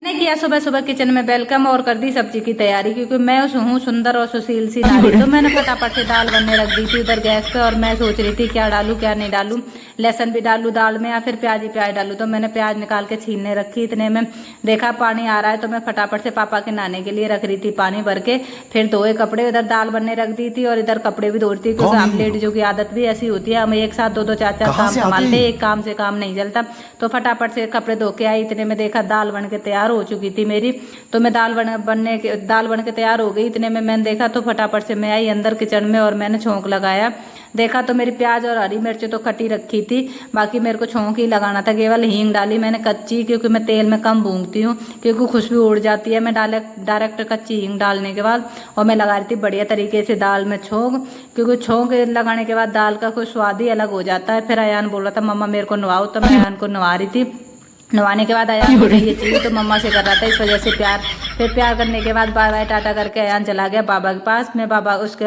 मैंने किया सुबह सुबह किचन में वेलकम और कर दी सब्जी की तैयारी, क्योंकि मैं हूँ सुंदर और सुशील सी नारी। तो मैंने फटाफट से दाल बनने रख दी थी उधर गैस पे, और मैं सोच रही थी क्या डालूं क्या नहीं डालूं, लहसुन भी डालूं दाल में या फिर प्याज ही प्याज डालूं। तो मैंने प्याज निकाल के छीलने रखी, इतने में देखा पानी आ रहा है, तो मैं फटाफट से पापा के नहाने के लिए रख रही थी पानी भर के। फिर धोए कपड़े उधर दाल बनने रख दी थी और इधर कपड़े भी धो रही थी, क्योंकि हम लेडीजों की आदत भी ऐसी होती है, हम एक साथ दो दो चार चार काम संभालते, एक काम से काम नहीं चलता। तो फटाफट से कपड़े धो के आई, इतने में देखा दाल बन के तैयार हो चुकी थी मेरी। तो मैं दाल बन के तैयार हो गई, इतने में मैंने देखा तो फटाफट से मैं आई अंदर किचन में और मैंने छोंक लगाया। देखा तो मेरी प्याज और हरी मिर्च तो कटी रखी थी, बाकी मेरे को छोंक ही लगाना था। केवल हींग डाली मैंने कच्ची, क्योंकि मैं तेल में कम भूनती हूँ, क्योंकि खुशबू उड़ जाती है। मैं डायरेक्ट कच्ची हींग डालने के बाद और मैं लगा रही थी बढ़िया तरीके से दाल में छोंक, क्योंकि छोंक लगाने के बाद दाल का कुछ स्वाद ही अलग हो जाता है। फिर अयान बोल रहा था मम्मा मेरे को नवाओ, तो मैं अयान को नवा रही थी। नवाने के बाद अयान को ये चाहिए तो मम्मा से कर रहा था, इस वजह से प्यार। फिर प्यार करने के बाद बाय बाय टाटा करके अयान चला गया बाबा के पास। मैं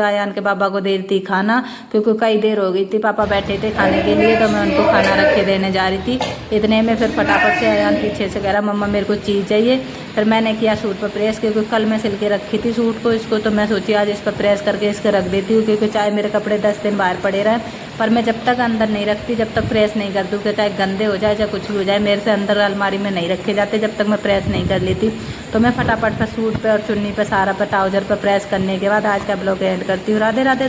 अयान के बाबा को दे रही थी खाना, क्योंकि कई देर हो गई थी, पापा बैठे थे खाने के लिए, तो मैं उनको खाना रख के देने जा रही थी। इतने में फिर फटाफट से अयान पीछे से कह रहा मम्मा मेरे को चीज़ चाहिए। फिर मैंने किया सूट पर प्रेस, क्योंकि कल मैं सिल के रखी थी सूट को इसको, तो मैं सोची आज इस पर प्रेस करके इसको रख देती हूँ, क्योंकि चाहे मेरे कपड़े 10 दिन बाहर पड़े रहें, पर मैं जब तक अंदर नहीं रखती, जब तक प्रेस नहीं कर दूँ, कि चाहे गंदे हो जाए चाहे कुछ भी हो जाए, मेरे से अंदर अलमारी में नहीं रखे जाते जब तक मैं प्रेस नहीं कर लेती। तो मैं फटाफट पर सूट पे और चुन्नी पे सारा पे ट्राउजर पे प्रेस करने के बाद आज का ब्लॉग एंड करती हूँ। राधे राधे।